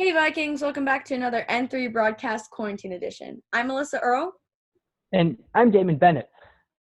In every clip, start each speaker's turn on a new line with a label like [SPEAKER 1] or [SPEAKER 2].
[SPEAKER 1] Hey Vikings, welcome back to another N3 broadcast quarantine edition. I'm Alyssa Earl.
[SPEAKER 2] And I'm Damon Bennett.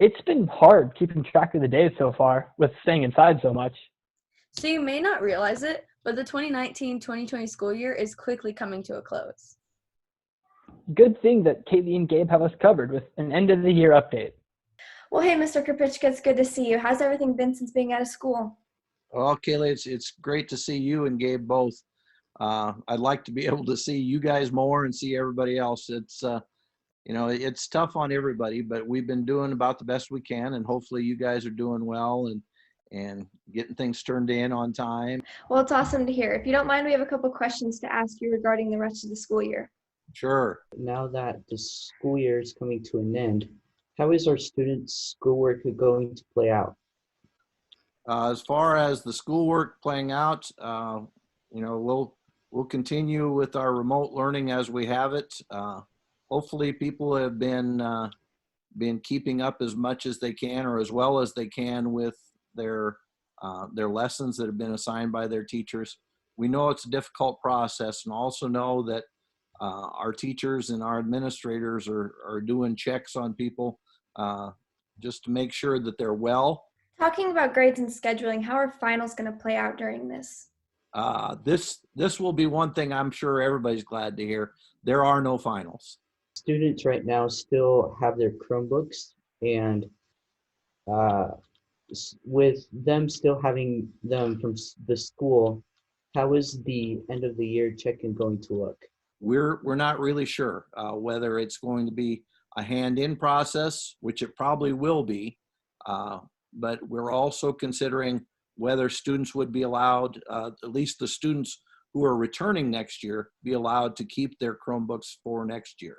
[SPEAKER 2] It's been hard keeping track of the days so far with staying inside so much.
[SPEAKER 1] So you may not realize it, but the 2019-2020 school year is quickly coming to a close.
[SPEAKER 2] Good thing that Katie and Gabe have us covered with an end of the year update.
[SPEAKER 3] Well, hey, Mr. Krupicka, it's good to see you. How's everything been since being out of school?
[SPEAKER 4] Well, Kaylee, it's great to see you and Gabe both. I'd like to be able to see you guys more and see everybody else. It's tough on everybody, but we've been doing about the best we can, and hopefully you guys are doing well and getting things turned in on time.
[SPEAKER 3] Well, it's awesome to hear. If you don't mind, we have a couple questions to ask you regarding the rest of the school year.
[SPEAKER 4] Sure.
[SPEAKER 5] Now that the school year is coming to an end, how is our students' schoolwork going to play out?
[SPEAKER 4] As far as the schoolwork playing out, we'll continue with our remote learning as we have it. Hopefully, people have been keeping up as much as they can, or as well as they can, with their lessons that have been assigned by their teachers. We know it's a difficult process, and also know that our teachers and our administrators are doing checks on people just to make sure that they're well.
[SPEAKER 3] Talking about grades and scheduling, how are finals going to play out during this?
[SPEAKER 4] This will be one thing I'm sure everybody's glad to hear. There are no finals.
[SPEAKER 5] Students right now still have their Chromebooks, and with them still having them from the school, how is the end of the year check-in going to look?
[SPEAKER 4] We're not really sure whether it's going to be a hand-in process, which it probably will be, but we're also considering whether students would be allowed, at least the students who are returning next year, be allowed to keep their Chromebooks for next year.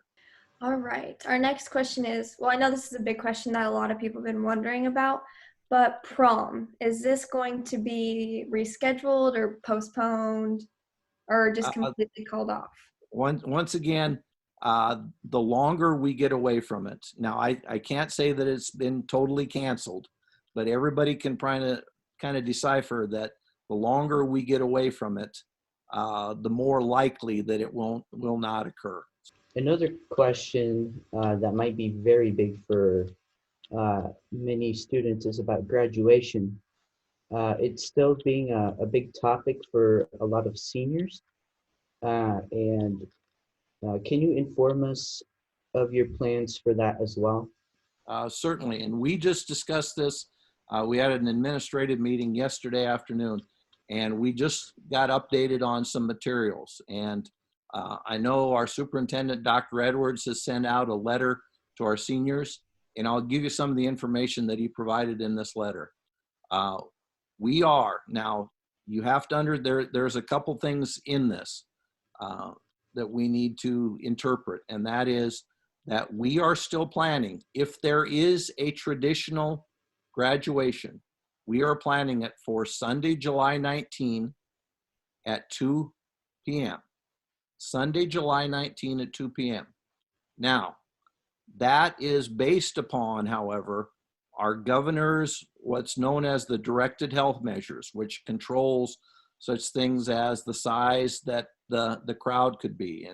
[SPEAKER 3] All right. Our next question is, well, I know this is a big question that a lot of people have been wondering about, but prom, is this going to be rescheduled or postponed or just completely called off?
[SPEAKER 4] Once again, the longer we get away from it. Now, I can't say that it's been totally canceled, but everybody can kind of decipher that the longer we get away from it, the more likely that it will not occur.
[SPEAKER 5] Another question that might be very big for many students is about graduation. It's still being a big topic for a lot of seniors. And can you inform us of your plans for that as well?
[SPEAKER 4] Certainly, and we just discussed this. We had an administrative meeting yesterday afternoon, and we just got updated on some materials. And I know our superintendent, Dr. Edwards, has sent out a letter to our seniors, and I'll give you some of the information that he provided in this letter. We are, now you have to there's a couple things in this that we need to interpret, and that is that we are still planning, if there is a traditional graduation, we are planning it for Sunday, July 19 at 2 p.m. Sunday, July 19 at 2 p.m. Now, that is based upon, however, our governor's what's known as the directed health measures, which controls such things as the size that the crowd could be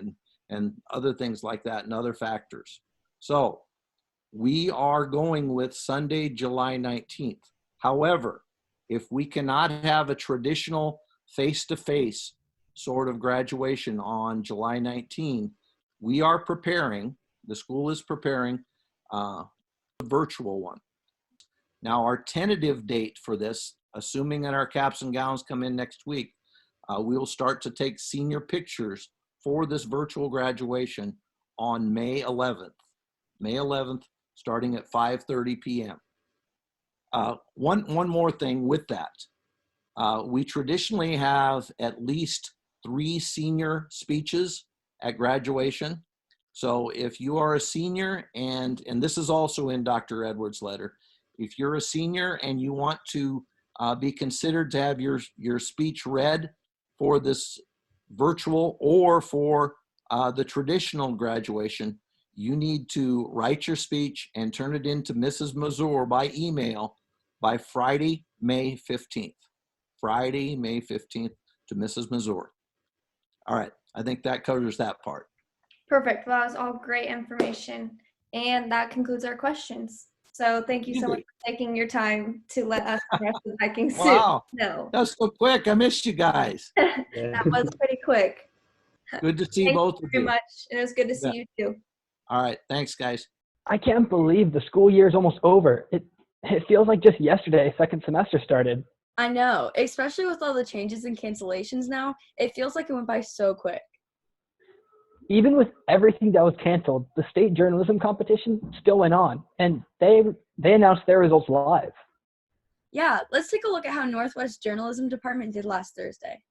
[SPEAKER 4] and other things like that and other factors. So we are going with Sunday, July 19th. However, if we cannot have a traditional face-to-face sort of graduation on July 19, we are preparing, the school is preparing a virtual one. Now, our tentative date for this, assuming that our caps and gowns come in next week, we will start to take senior pictures for this virtual graduation on May 11th. May 11th, starting at 5:30 p.m. One more thing with that. We traditionally have at least 3 senior speeches at graduation. So if you are a senior, and this is also in Dr. Edwards' letter, if you're a senior and you want to be considered to have your speech read for this virtual or for the traditional graduation, you need to write your speech and turn it in to Mrs. Mazur by email by Friday, May 15th. Friday, May 15th to Mrs. Mazur. All right. I think that covers that part.
[SPEAKER 3] Perfect. Well, that was all great information. And that concludes our questions. So thank you so much for taking your time to let us the rest of the Viking soup
[SPEAKER 4] Wow,
[SPEAKER 3] know.
[SPEAKER 4] that's so quick. I missed you guys.
[SPEAKER 3] That was pretty quick.
[SPEAKER 4] Good to see
[SPEAKER 3] Thank
[SPEAKER 4] both
[SPEAKER 3] you
[SPEAKER 4] of
[SPEAKER 3] very
[SPEAKER 4] you.
[SPEAKER 3] much. And it was good to see
[SPEAKER 4] Yeah.
[SPEAKER 3] you too.
[SPEAKER 4] All right, thanks, guys.
[SPEAKER 2] I can't believe the school year is almost over. It feels like just yesterday, second semester started.
[SPEAKER 1] I know, especially with all the changes and cancellations now, it feels like it went by so quick.
[SPEAKER 2] Even with everything that was canceled, the state journalism competition still went on, and they announced their results live.
[SPEAKER 1] Yeah, let's take a look at how Northwest Journalism Department did last Thursday.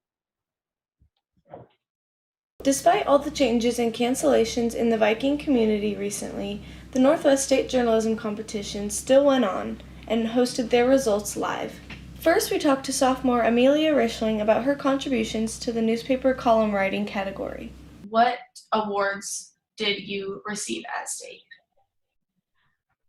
[SPEAKER 6] Despite all the changes and cancellations in the Viking community recently, the Northwest State Journalism Competition still went on and hosted their results live. First, we talked to sophomore Amelia Rishling about her contributions to the newspaper column writing category.
[SPEAKER 7] What awards did you receive at state?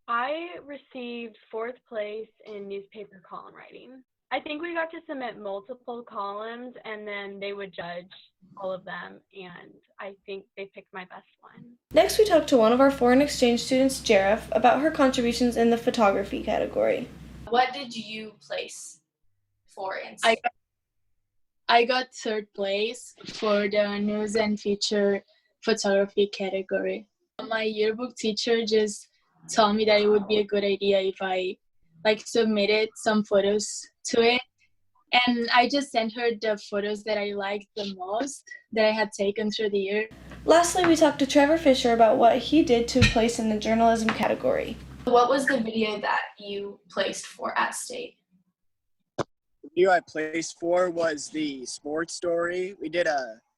[SPEAKER 8] I received 4th place in newspaper column writing. I think we got to submit multiple columns and then they would judge all of them, and I think they picked my best one.
[SPEAKER 6] Next, we talked to one of our foreign exchange students, Jaref, about her contributions in the photography category.
[SPEAKER 7] What did you place for in state?
[SPEAKER 9] I got 3rd place for the news and feature photography category. My yearbook teacher just told me that it would be a good idea if I submitted some photos to it. And I just sent her the photos that I liked the most that I had taken through the year.
[SPEAKER 6] Lastly, we talked to Trevor Fisher about what he did to place in the journalism category.
[SPEAKER 7] What was the video that you placed for at state?
[SPEAKER 10] The video I placed for was the sports story.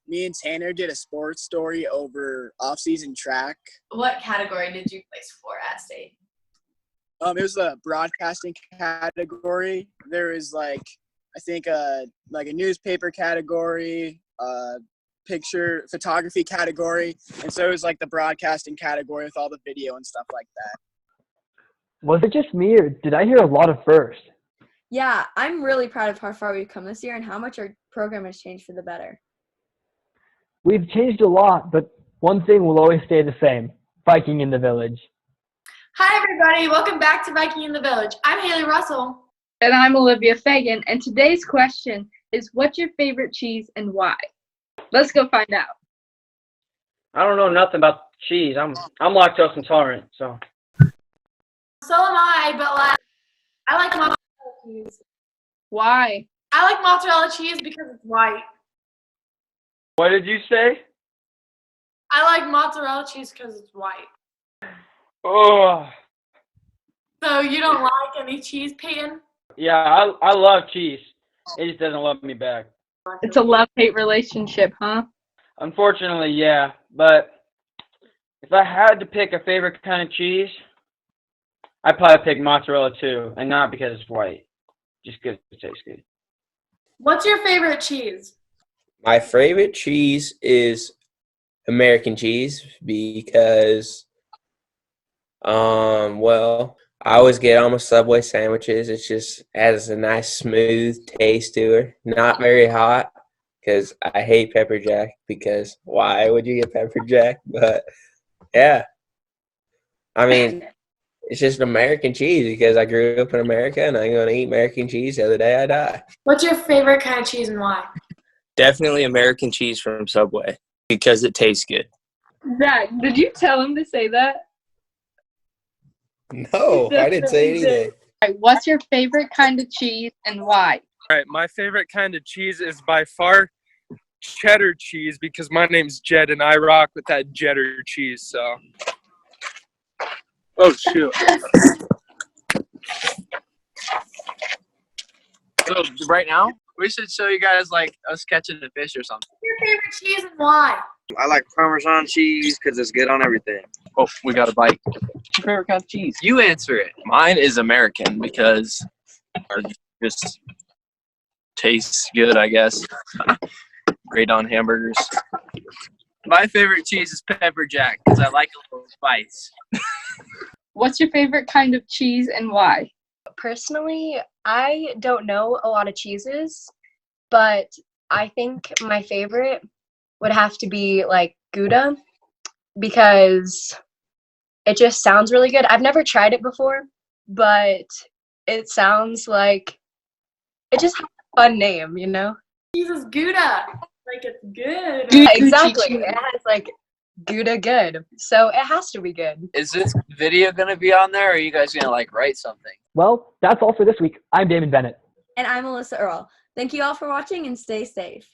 [SPEAKER 10] Me and Tanner did a sports story over off-season track.
[SPEAKER 7] What category did you place for at state?
[SPEAKER 10] It was the broadcasting category. There was a newspaper category, picture photography category, and so it was like the broadcasting category with all the video and stuff like that.
[SPEAKER 2] Was it just me, or did I hear a lot of firsts?
[SPEAKER 1] Yeah, I'm really proud of how far we've come this year and how much our program has changed for the better.
[SPEAKER 2] We've changed a lot, but one thing will always stay the same: Viking in the village.
[SPEAKER 7] Hi everybody, welcome back to Viking in the Village. I'm Haley Russell.
[SPEAKER 11] And I'm Olivia Fagan, and today's question is, what's your favorite cheese and why? Let's go find out.
[SPEAKER 12] I don't know nothing about cheese. I'm lactose intolerant, so.
[SPEAKER 7] So am I, but I like mozzarella cheese.
[SPEAKER 11] Why?
[SPEAKER 7] I like mozzarella cheese because it's white.
[SPEAKER 12] What did you say?
[SPEAKER 7] I like mozzarella cheese because it's white.
[SPEAKER 12] Oh.
[SPEAKER 7] So you don't like any cheese, Peyton?
[SPEAKER 12] Yeah, I love cheese. It just doesn't love me back.
[SPEAKER 11] It's a love-hate relationship, huh?
[SPEAKER 12] Unfortunately, yeah. But if I had to pick a favorite kind of cheese, I'd probably pick mozzarella too, and not because it's white, just because it tastes good.
[SPEAKER 7] What's your favorite cheese?
[SPEAKER 13] My favorite cheese is American cheese because, I always get on my Subway sandwiches. It just adds a nice smooth taste to it. Not very hot because I hate pepper jack, because why would you get pepper jack? But yeah, I mean, it's just American cheese because I grew up in America and I'm going to eat American cheese the other day I die.
[SPEAKER 7] What's your favorite kind of cheese and why?
[SPEAKER 14] Definitely American cheese from Subway because it tastes good.
[SPEAKER 11] Zach, did you tell him to say that?
[SPEAKER 13] No, I didn't say anything.
[SPEAKER 11] All right, what's your favorite kind of cheese and why?
[SPEAKER 15] All right, my favorite kind of cheese is by far cheddar cheese because my name's Jed and I rock with that cheddar cheese, so. Oh, shoot.
[SPEAKER 16] So right now, we should show you guys like us catching a fish or something.
[SPEAKER 7] What's your favorite cheese and why?
[SPEAKER 16] I like Parmesan cheese because it's good on everything. Oh, we got a bite. What's your favorite kind of cheese? You answer it. Mine is American because it just tastes good, I guess. Great on hamburgers. My favorite cheese is pepper jack because I like a little spice.
[SPEAKER 11] What's your favorite kind of cheese and why?
[SPEAKER 17] Personally, I don't know a lot of cheeses, but I think my favorite would have to be like Gouda, because it just sounds really good. I've never tried it before, but it sounds like it just has a fun name, you know?
[SPEAKER 7] Jesus, Gouda. Like it's good.
[SPEAKER 17] Yeah, exactly. It has like Gouda good. So it has to be good.
[SPEAKER 18] Is this video gonna be on there, or are you guys gonna like write something?
[SPEAKER 2] Well, that's all for this week. I'm Damon Bennett.
[SPEAKER 1] And I'm Alyssa Earl. Thank you all for watching and stay safe.